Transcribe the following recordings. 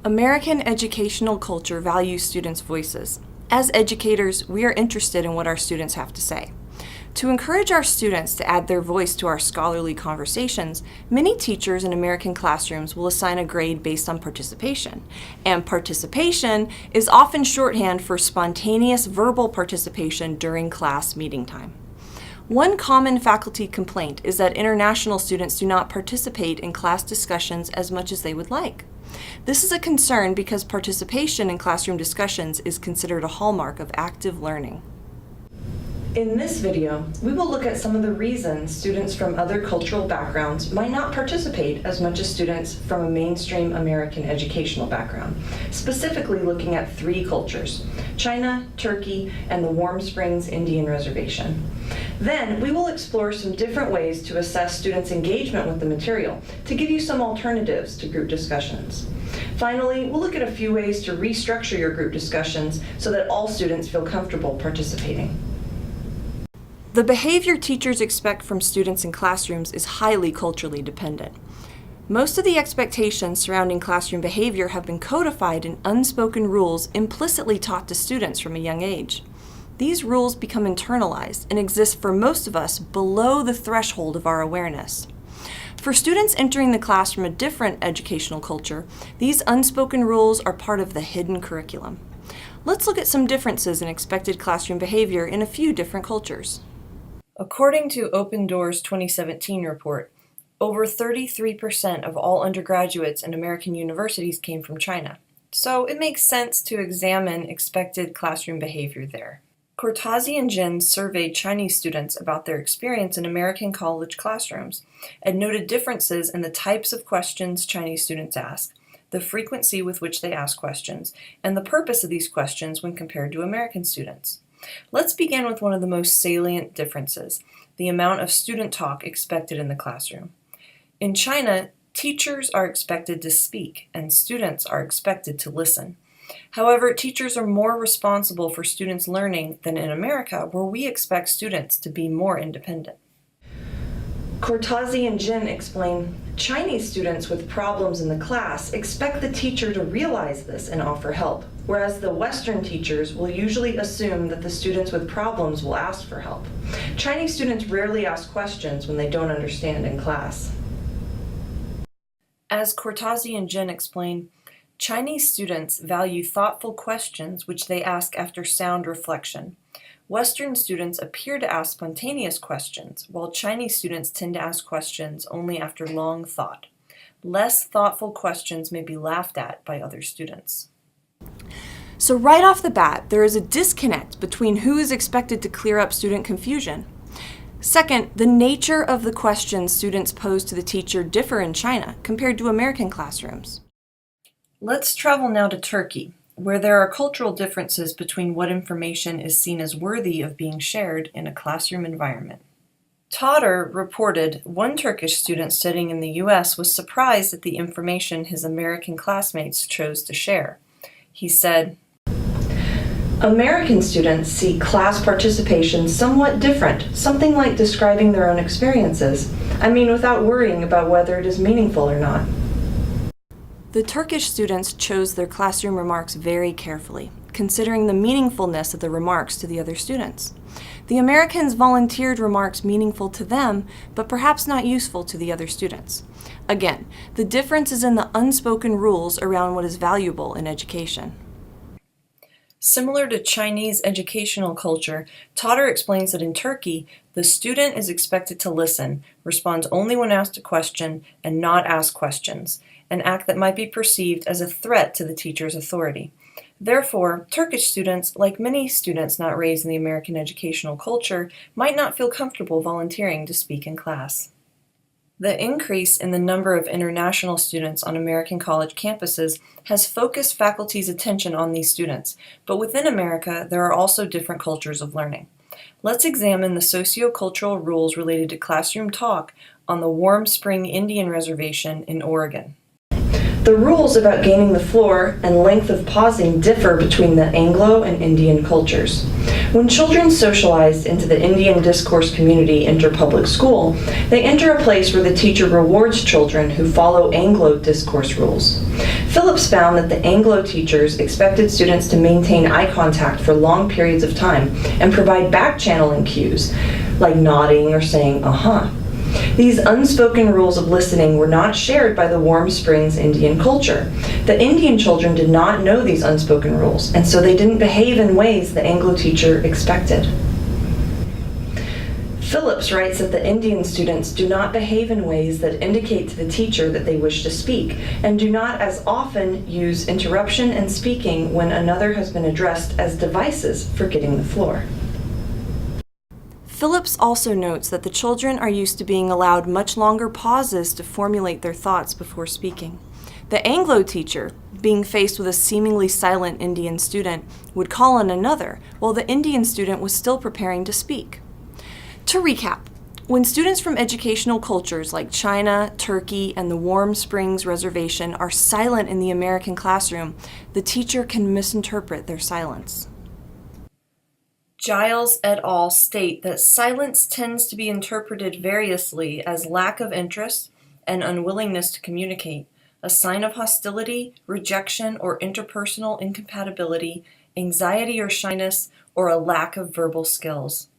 American educational culture values students' voices. As educators, we are interested in what our students have to say. To encourage our students to add their voice to our scholarly conversations, many teachers in American classrooms will assign a grade based on participation. And participation is often shorthand for spontaneous verbal participation during class meeting time. One common faculty complaint is that international students do not participate in class discussions as much as they would like. This is a concern because participation in classroom discussions is considered a hallmark of active learning. In this video, we will look at some of the reasons students from other cultural backgrounds might not participate as much as students from a mainstream American educational background, specifically looking at three cultures: China, Turkey, and the Warm Springs Indian Reservation. Then, we will explore some different ways to assess students' engagement with the material to give you some alternatives to group discussions. Finally, we'll look at a few ways to restructure your group discussions so that all students feel comfortable participating. The behavior teachers expect from students in classrooms is highly culturally dependent. Most of the expectations surrounding classroom behavior have been codified in unspoken rules implicitly taught to students from a young age. These rules become internalized and exist for most of us below the threshold of our awareness. For students entering the class from a different educational culture, these unspoken rules are part of the hidden curriculum. Let's look at some differences in expected classroom behavior in a few different cultures. According to Open Doors 2017 report, over 33% of all undergraduates in American universities came from China. So it makes sense to examine expected classroom behavior there. Cortazzi and Jin surveyed Chinese students about their experience in American college classrooms and noted differences in the types of questions Chinese students ask, the frequency with which they ask questions, and the purpose of these questions when compared to American students. Let's begin with one of the most salient differences, the amount of student talk expected in the classroom. In China, teachers are expected to speak and students are expected to listen. However, teachers are more responsible for students' learning than in America, where we expect students to be more independent. Cortazzi and Jin explain, Chinese students with problems in the class expect the teacher to realize this and offer help, whereas the Western teachers will usually assume that the students with problems will ask for help. Chinese students rarely ask questions when they don't understand in class. As Cortazzi and Jin explain, Chinese students value thoughtful questions which they ask after sound reflection. Western students appear to ask spontaneous questions, while Chinese students tend to ask questions only after long thought. Less thoughtful questions may be laughed at by other students. So right off the bat, there is a disconnect between who is expected to clear up student confusion. Second, the nature of the questions students pose to the teacher differ in China compared to American classrooms. Let's travel now to Turkey, where there are cultural differences between what information is seen as worthy of being shared in a classroom environment. Todder reported one Turkish student studying in the U.S. was surprised at the information his American classmates chose to share. He said, American students see class participation somewhat different, something like describing their own experiences. I mean, without worrying about whether it is meaningful or not. The Turkish students chose their classroom remarks very carefully, considering the meaningfulness of the remarks to the other students. The Americans volunteered remarks meaningful to them, but perhaps not useful to the other students. Again, the difference is in the unspoken rules around what is valuable in education. Similar to Chinese educational culture, Todder explains that in Turkey, the student is expected to listen, respond only when asked a question, and not ask questions, an act that might be perceived as a threat to the teacher's authority. Therefore, Turkish students, like many students not raised in the American educational culture, might not feel comfortable volunteering to speak in class. The increase in the number of international students on American college campuses has focused faculty's attention on these students, but within America, there are also different cultures of learning. Let's examine the socio-cultural rules related to classroom talk on the Warm Spring Indian Reservation in Oregon. The rules about gaining the floor and length of pausing differ between the Anglo and Indian cultures. When children socialize into the Indian discourse community enter public school, they enter a place where the teacher rewards children who follow Anglo discourse rules. Phillips found that the Anglo teachers expected students to maintain eye contact for long periods of time and provide back-channeling cues, like nodding or saying, "uh-huh." These unspoken rules of listening were not shared by the Warm Springs Indian culture. The Indian children did not know these unspoken rules, and so they didn't behave in ways the Anglo teacher expected. Phillips writes that the Indian students do not behave in ways that indicate to the teacher that they wish to speak, and do not as often use interruption and speaking when another has been addressed as devices for getting the floor. Phillips also notes that the children are used to being allowed much longer pauses to formulate their thoughts before speaking. The Anglo teacher, being faced with a seemingly silent Indian student, would call on another, while the Indian student was still preparing to speak. To recap, when students from educational cultures like China, Turkey, and the Warm Springs Reservation are silent in the American classroom, the teacher can misinterpret their silence. Giles et al. State that silence tends to be interpreted variously as lack of interest and unwillingness to communicate, a sign of hostility, rejection, or interpersonal incompatibility, anxiety or shyness, or a lack of verbal skills.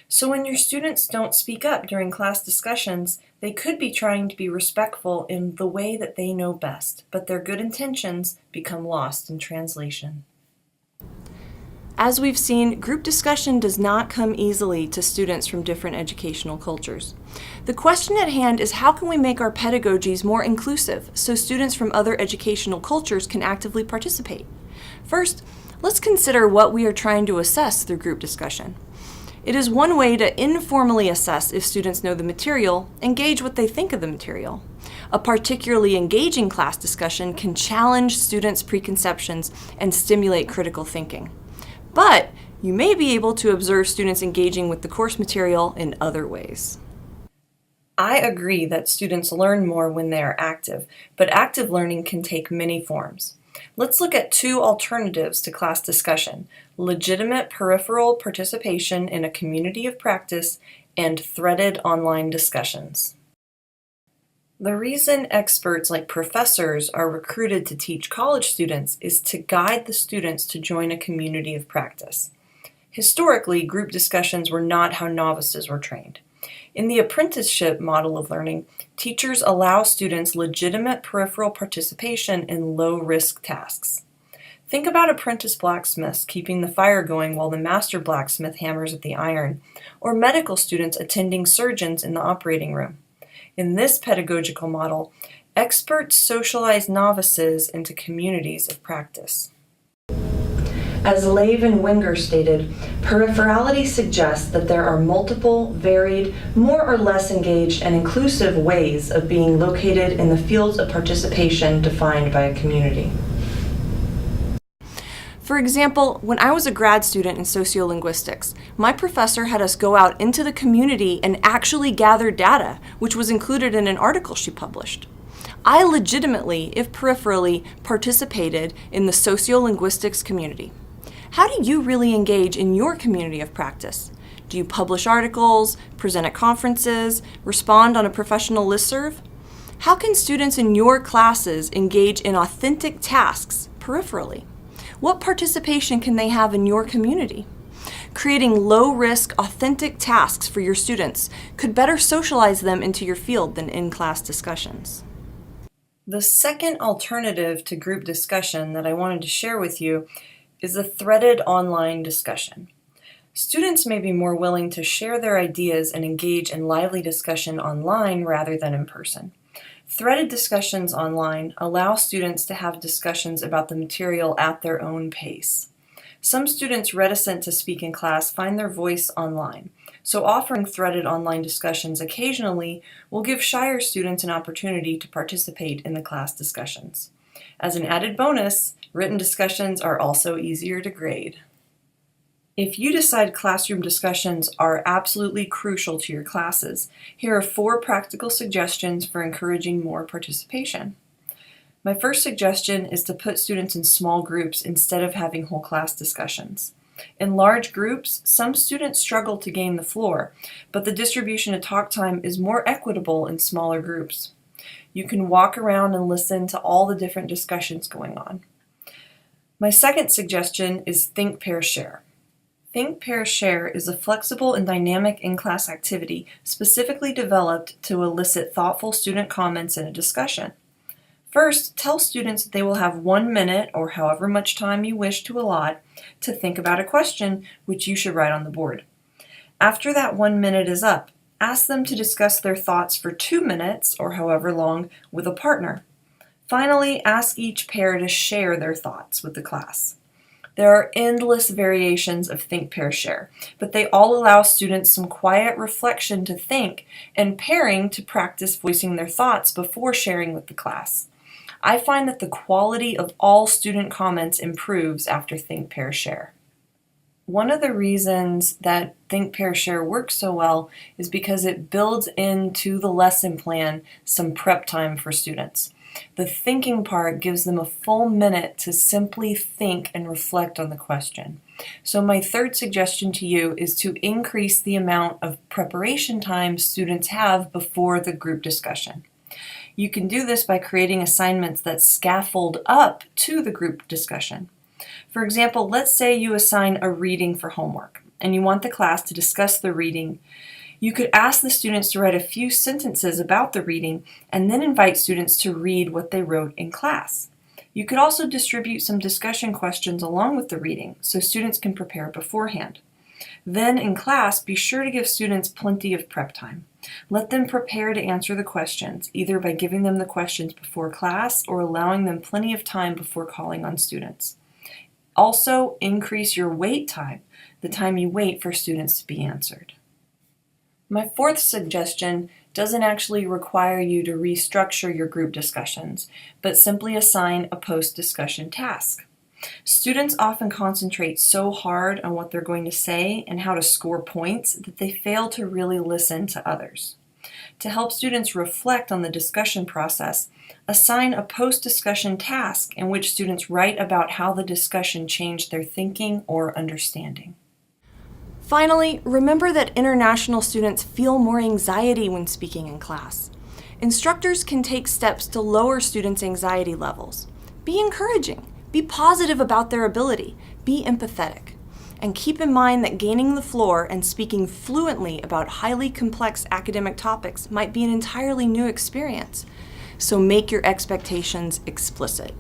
So when your students don't speak up during class discussions, they could be trying to be respectful in the way that they know best, but their good intentions become lost in translation. As we've seen, group discussion does not come easily to students from different educational cultures. The question at hand is, how can we make our pedagogies more inclusive so students from other educational cultures can actively participate? First, let's consider what we are trying to assess through group discussion. It is one way to informally assess if students know the material and gauge what they think of the material. A particularly engaging class discussion can challenge students' preconceptions and stimulate critical thinking. But you may be able to observe students engaging with the course material in other ways. I agree that students learn more when they are active, but active learning can take many forms. Let's look at two alternatives to class discussion: legitimate peripheral participation in a community of practice and threaded online discussions. The reason experts like professors are recruited to teach college students is to guide the students to join a community of practice. Historically, group discussions were not how novices were trained. In the apprenticeship model of learning, teachers allow students legitimate peripheral participation in low-risk tasks. Think about apprentice blacksmiths keeping the fire going while the master blacksmith hammers at the iron, or medical students attending surgeons in the operating room. In this pedagogical model, experts socialize novices into communities of practice. As Lave and Wenger stated, peripherality suggests that there are multiple, varied, more or less engaged, and inclusive ways of being located in the fields of participation defined by a community. For example, when I was a grad student in sociolinguistics, my professor had us go out into the community and actually gather data, which was included in an article she published. I legitimately, if peripherally, participated in the sociolinguistics community. How do you really engage in your community of practice? Do you publish articles, present at conferences, respond on a professional listserv? How can students in your classes engage in authentic tasks peripherally? What participation can they have in your community? Creating low-risk, authentic tasks for your students could better socialize them into your field than in-class discussions. The second alternative to group discussion that I wanted to share with you is a threaded online discussion. Students may be more willing to share their ideas and engage in lively discussion online rather than in person. Threaded discussions online allow students to have discussions about the material at their own pace. Some students reticent to speak in class find their voice online, so offering threaded online discussions occasionally will give shyer students an opportunity to participate in the class discussions. As an added bonus, written discussions are also easier to grade. If you decide classroom discussions are absolutely crucial to your classes, here are 4 practical suggestions for encouraging more participation. My first suggestion is to put students in small groups instead of having whole class discussions. In large groups, some students struggle to gain the floor, but the distribution of talk time is more equitable in smaller groups. You can walk around and listen to all the different discussions going on. My second suggestion is Think, Pair, Share. Think, Pair, Share is a flexible and dynamic in-class activity specifically developed to elicit thoughtful student comments in a discussion. First, tell students that they will have 1 minute, or however much time you wish to allot, to think about a question which you should write on the board. After that 1 minute is up, ask them to discuss their thoughts for 2 minutes, or however long, with a partner. Finally, ask each pair to share their thoughts with the class. There are endless variations of Think, Pair, Share, but they all allow students some quiet reflection to think and pairing to practice voicing their thoughts before sharing with the class. I find that the quality of all student comments improves after Think, Pair, Share. One of the reasons that Think, Pair, Share works so well is because it builds into the lesson plan some prep time for students. The thinking part gives them a full minute to simply think and reflect on the question. So my third suggestion to you is to increase the amount of preparation time students have before the group discussion. You can do this by creating assignments that scaffold up to the group discussion. For example, let's say you assign a reading for homework and you want the class to discuss the reading. You could ask the students to write a few sentences about the reading and then invite students to read what they wrote in class. You could also distribute some discussion questions along with the reading so students can prepare beforehand. Then in class, be sure to give students plenty of prep time. Let them prepare to answer the questions, either by giving them the questions before class or allowing them plenty of time before calling on students. Also, increase your wait time, the time you wait for students to be answered. My fourth suggestion doesn't actually require you to restructure your group discussions, but simply assign a post-discussion task. Students often concentrate so hard on what they're going to say and how to score points that they fail to really listen to others. To help students reflect on the discussion process, assign a post-discussion task in which students write about how the discussion changed their thinking or understanding. Finally, remember that international students feel more anxiety when speaking in class. Instructors can take steps to lower students' anxiety levels. Be encouraging. Be positive about their ability. Be empathetic. And keep in mind that gaining the floor and speaking fluently about highly complex academic topics might be an entirely new experience. So make your expectations explicit.